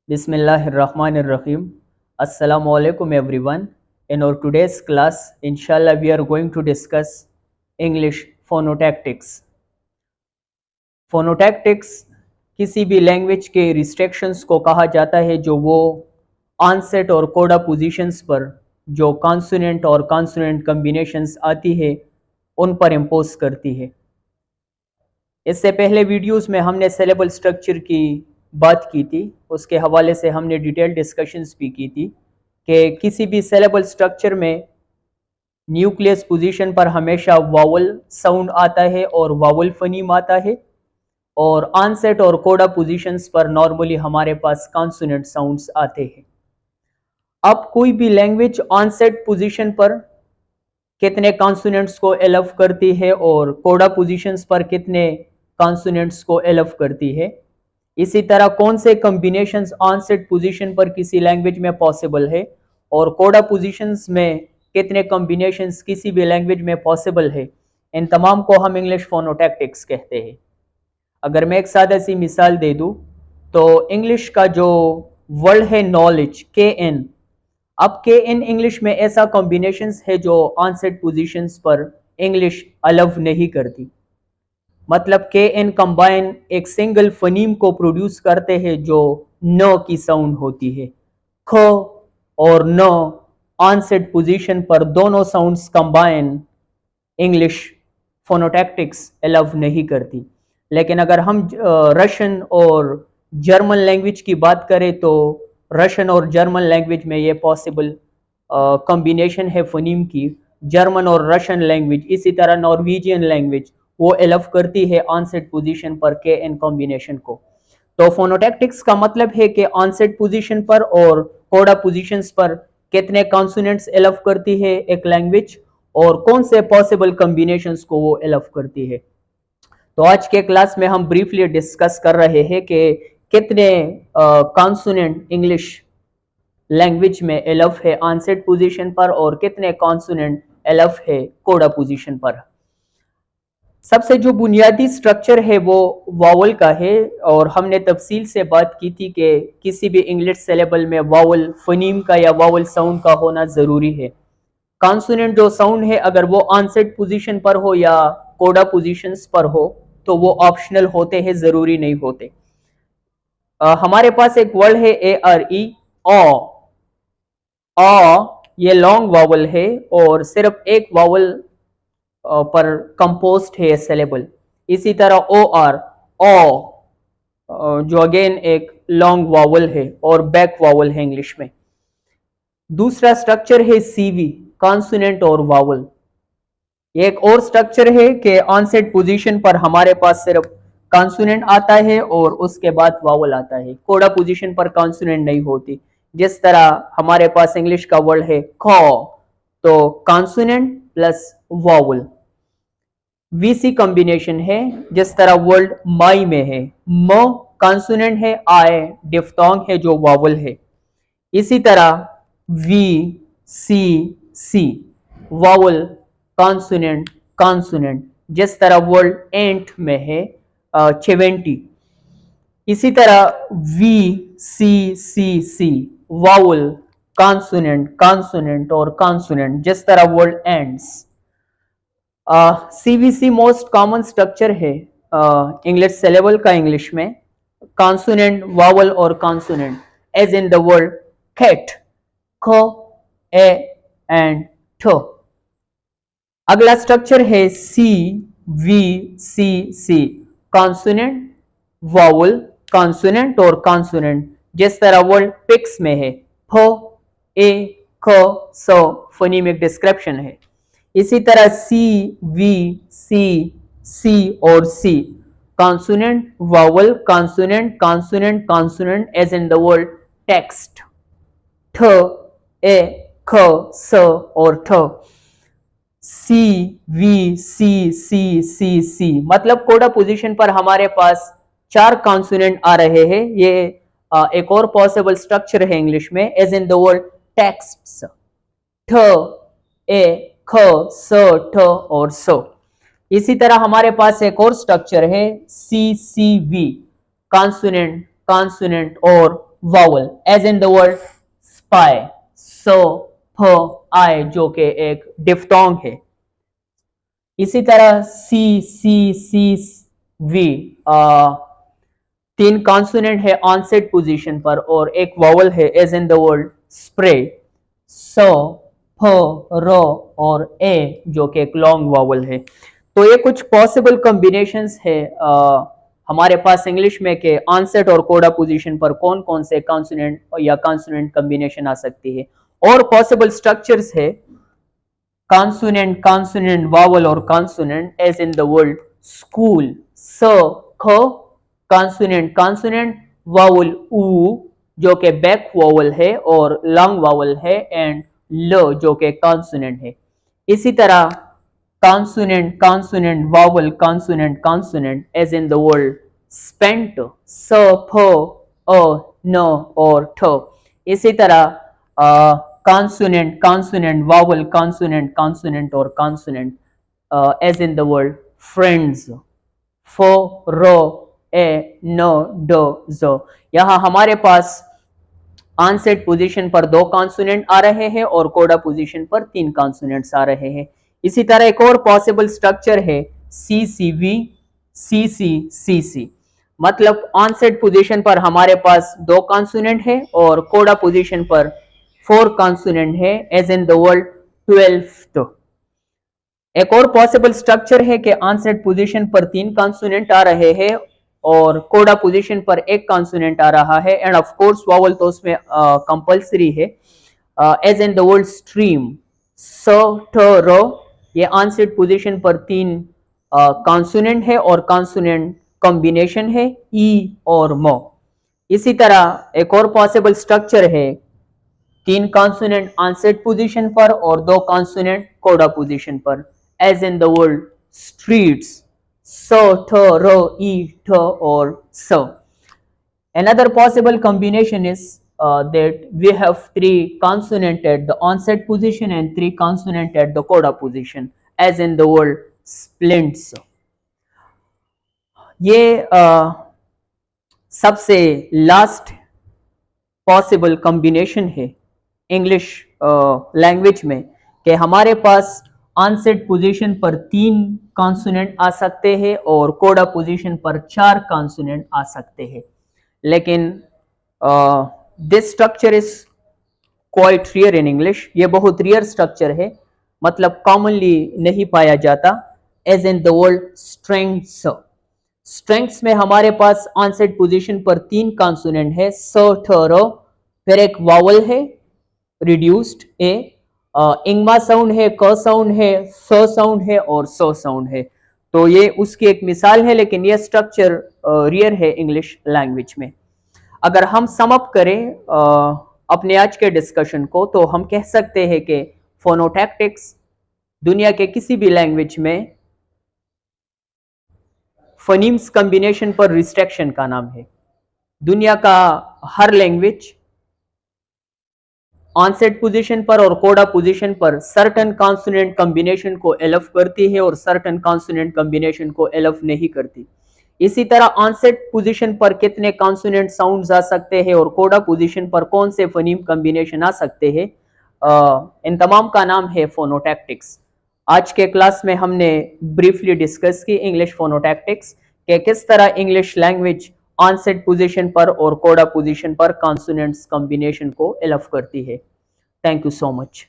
Bismillahirrahmanirrahim. Assalamu alaikum everyone. In our today's class, inshallah, we are going to discuss English phonotactics. Phonotactics किसी भी language के restrictions को कहा जाता है जो वो ऑनसेट और कोडा पोजीशंस पर जो कॉन्सोनेंट और कॉन्सोनेंट कम्बिनेशंस आती है उन पर इम्पोज करती है। इससे पहले वीडियोस में हमने सिलेबल स्ट्रक्चर की बात की थी, उसके हवाले से हमने डिटेल डिस्कशंस भी की थी कि किसी भी सिलेबल स्ट्रक्चर में न्यूक्लियस पोजीशन पर हमेशा वावल साउंड आता है और वावल फनीम आता है, और ऑनसेट और कोडा पोजीशंस पर नॉर्मली हमारे पास कॉन्सोनेंट साउंड्स आते हैं। अब कोई भी लैंग्वेज ऑनसेट पोजीशन पर कितने कॉन्सोनेंट्स को एलव करती है और कोडा पोजीशंस पर कितने कॉन्सोनेंट्स को एलव करती है, इसी तरह कौन से कॉम्बिनेशंस ऑनसेट पोजीशन पर किसी लैंग्वेज में पॉसिबल है और कोडा पोजीशंस में कितने कॉम्बिनेशंस किसी भी लैंग्वेज में पॉसिबल है, इन तमाम को हम इंग्लिश फोनोटैक्टिक्स कहते हैं। अगर मैं एक सादा सी मिसाल दे दूं तो इंग्लिश का जो वर्ड है नॉलेज, के एन, अब के इन इंग्लिश में ऐसा कॉम्बिनेशंस है जो ऑनसेट पोजीशंस पर इंग्लिश अलाउ नहीं करती। मतलब के एन कंबाइन एक सिंगल फनीम को प्रोड्यूस करते हैं जो न की साउंड होती है। ख और न ऑनसेट पोजीशन पर दोनों साउंड्स कंबाइन इंग्लिश फोनोटैक्टिक्स अलाउ नहीं करती। लेकिन अगर हम रशियन और जर्मन लैंग्वेज की बात करें तो रशियन और जर्मन लैंग्वेज में ये पॉसिबल कॉम्बिनेशन है फनीम की, जर्मन और रशियन लैंग्वेज, इसी तरह नॉर्वेजियन लैंग्वेज वो एलव करती है ऑनसेट पोजीशन पर के एन कॉम्बिनेशन को। तो फोनोटैक्टिक्स का मतलब है कि ऑनसेट पोजीशन पर और कोडा पोजीशंस पर कितने कॉन्सोनेंट्स एलव करती है एक लैंग्वेज और कौन से पॉसिबल कॉम्बिनेशंस को वो एलव करती है। तो आज के क्लास में हम ब्रीफली डिस्कस कर रहे हैं कि कितने कॉन्सोनेंट इंग्लिश लैंग्वेज में एलव है ऑनसेट पोजीशन पर और कितने कॉन्सोनेंट एलव है कोडा पोजीशन पर। सबसे जो बुनियादी स्ट्रक्चर है वो वावल का है और हमने तफसील से बात की थी कि किसी भी इंग्लिश सिलेबल में वावल फनीम का या वावल साउंड का होना ज़रूरी है। कॉन्सोनेंट जो साउंड है अगर वो ऑनसेट पोजीशन पर हो या कोडा पोजीशंस पर हो तो वो ऑप्शनल होते हैं, ज़रूरी नहीं होते। हमारे पास एक वर्ड है ए आर ई, ये लॉन्ग वावल है और सिर्फ एक वावल पर कंपोस्ट है सिलेबल। इसी तरह ओ आर, जो अगेन एक लॉन्ग वावल है और बैक वावल है इंग्लिश में। दूसरा स्ट्रक्चर है सीवी, कॉन्सोनेंट और वावल। ये एक और स्ट्रक्चर है कि ऑनसेट पोजीशन पर हमारे पास सिर्फ कॉन्सोनेंट आता है और उसके बाद वावल आता है, कोडा पोजीशन पर कॉन्सोनेंट नहीं होती। जिस तरह हमारे पास इंग्लिश का वर्ड है खो, तो consonant plus vowel. VC combination है जिस तरह वर्ड माई में है, म कॉन्सोनेंट है, आई डिफ्थोंग है जो वावल है। इसी तरह V C C vowel consonant consonant, जिस तरह वर्ड एंट में है 70। इसी तरह V C C C vowel consonant consonant और कॉन्सोनेंट, जिस तरह word ends. CVC most common structure है इंग्लिश सिलेबल का इंग्लिश में, कॉन्सोनेंट वावल और consonant, as in the word cat, ख ए एंड ठ। अगला स्ट्रक्चर है C V C C, consonant vowel consonant और कॉन्सोनेंट, जिस तरह वर्ड पिक्स में है, फ ए ख स फोनीमिक डिस्क्रिप्शन है। इसी तरह सी वी सी सी और C, consonant vowel consonant consonant consonant, as in the word text, ठ ए ख स और ठ। सी वी सी सी सी सी मतलब कोडा पोजीशन पर हमारे पास 4 कॉन्सोनेंट आ रहे हैं। ये एक और पॉसिबल स्ट्रक्चर है इंग्लिश में, as in the word text, ठ ए ख स ठ और स। इसी तरह हमारे पास एक और स्ट्रक्चर है C C V, consonant consonant और vowel as in the word spy, स फ आई जो कि एक डिफ्थोंग है। इसी तरह सी वी तीन कॉन्सोनेंट है ऑनसेट पोजीशन पर और एक वावल है as in the word spray, स फ र और ए जो कि एक लॉन्ग वावल है। तो ये कुछ पॉसिबल कॉम्बिनेशंस है हमारे पास इंग्लिश में के ऑनसेट और कोडा पोजीशन पर कौन कौन से कॉन्सोनेंट या कॉन्सोनेंट कॉम्बिनेशन आ सकती है। और पॉसिबल स्ट्रक्चर्स है consonant, consonant, vowel और consonant as in the word school, स ख, consonant, consonant, vowel ऊ जो कि बैक वावल है और लॉन्ग वावल है एंड ल जो कि कॉन्सोनेंट है। इसी तरह consonant, consonant, vowel, consonant, consonant as in the word spent, स फ अ न और ठ। इसी तरह consonant, consonant, vowel, consonant, consonant और consonant as in the word friends, फ र ए न ड ज। यहाँ हमारे पास ऑनसेट पोजीशन पर दो कॉन्सोनेंट आ रहे हैं और कोडा पोजीशन पर तीन कॉन्सोनेंट्स आ रहे हैं। इसी तरह एक और पॉसिबल स्ट्रक्चर है C C V C C C सी, मतलब ऑनसेट पोजीशन पर हमारे पास दो कॉन्सोनेंट है और कोडा पोजीशन पर फोर कॉन्सोनेंट है as in the word 12th। एक और पॉसिबल स्ट्रक्चर है कि ऑनसेट पोजीशन पर तीन कॉन्सोनेंट आ रहे हैं और कोडा पोजीशन पर एक कॉन्सोनेंट आ रहा है एंड ऑफ कोर्स वावल तो उसमें कंपलसरी है as in the word stream, स ठ र। ये ऑनसेट पोजीशन पर तीन कॉन्सोनेंट है और कॉन्सोनेंट कॉम्बिनेशन है ई और म। इसी तरह एक और पॉसिबल स्ट्रक्चर है तीन कॉन्सोनेंट ऑनसेट पोजीशन पर और दो कॉन्सोनेंट कोडा पोजीशन पर as in the word streets, स ठ र ई ठ और स। Another possible combination is that we have three consonant at the onset position and three consonant at the coda position as in the word splints। ये सबसे last possible combination है English language में कि हमारे पास ऑनसेट पोजीशन पर तीन consonant आ सकते हैं और कोडा पोजीशन पर चार कॉन्सोनेंट आ सकते हैं। लेकिन this structure is quite rear in English, ये बहुत रियर स्ट्रक्चर है, मतलब कॉमनली नहीं पाया जाता as in the word strengths. Strengths में हमारे पास ऑनसेट पोजीशन पर तीन कॉन्सोनेंट है, स ठ र, फिर एक वावल है रिड्यूस्ड ए, इंगमा साउंड है, क साउंड है, स साउंड है और स साउंड है। तो ये उसकी एक मिसाल है, लेकिन ये स्ट्रक्चर रियर है इंग्लिश लैंग्वेज में। अगर हम सम अप करें अपने आज के डिस्कशन को तो हम कह सकते हैं कि फोनोटैक्टिक्स दुनिया के किसी भी लैंग्वेज में फनीम्स कॉम्बिनेशन पर रिस्ट्रिक्शन का नाम है। दुनिया का हर लैंग्वेज ऑनसेट पोजीशन पर और कोडा पोजीशन पर सर्टेन कॉन्सोनेंट कॉम्बिनेशन को एलफ करती है और सर्टेन कॉन्सोनेंट कॉम्बिनेशन को एलफ नहीं करती। इसी तरह ऑनसेट पोजीशन पर कितने कॉन्सोनेंट साउंड्स आ सकते हैं और कोडा पोजीशन पर कौन से फनीम कॉम्बिनेशन आ सकते हैं, इन तमाम का नाम है फोनोटैक्टिक्स। आज के क्लास में हमने ब्रीफली डिस्कस की इंग्लिश फोनोटैक्टिक्स कि किस तरह इंग्लिश लैंग्वेज ऑनसेट पोजीशन पर और कोडा पोजीशन पर कॉन्सोनेंट्स कॉम्बिनेशन को एलफ करती है। Thank you so much.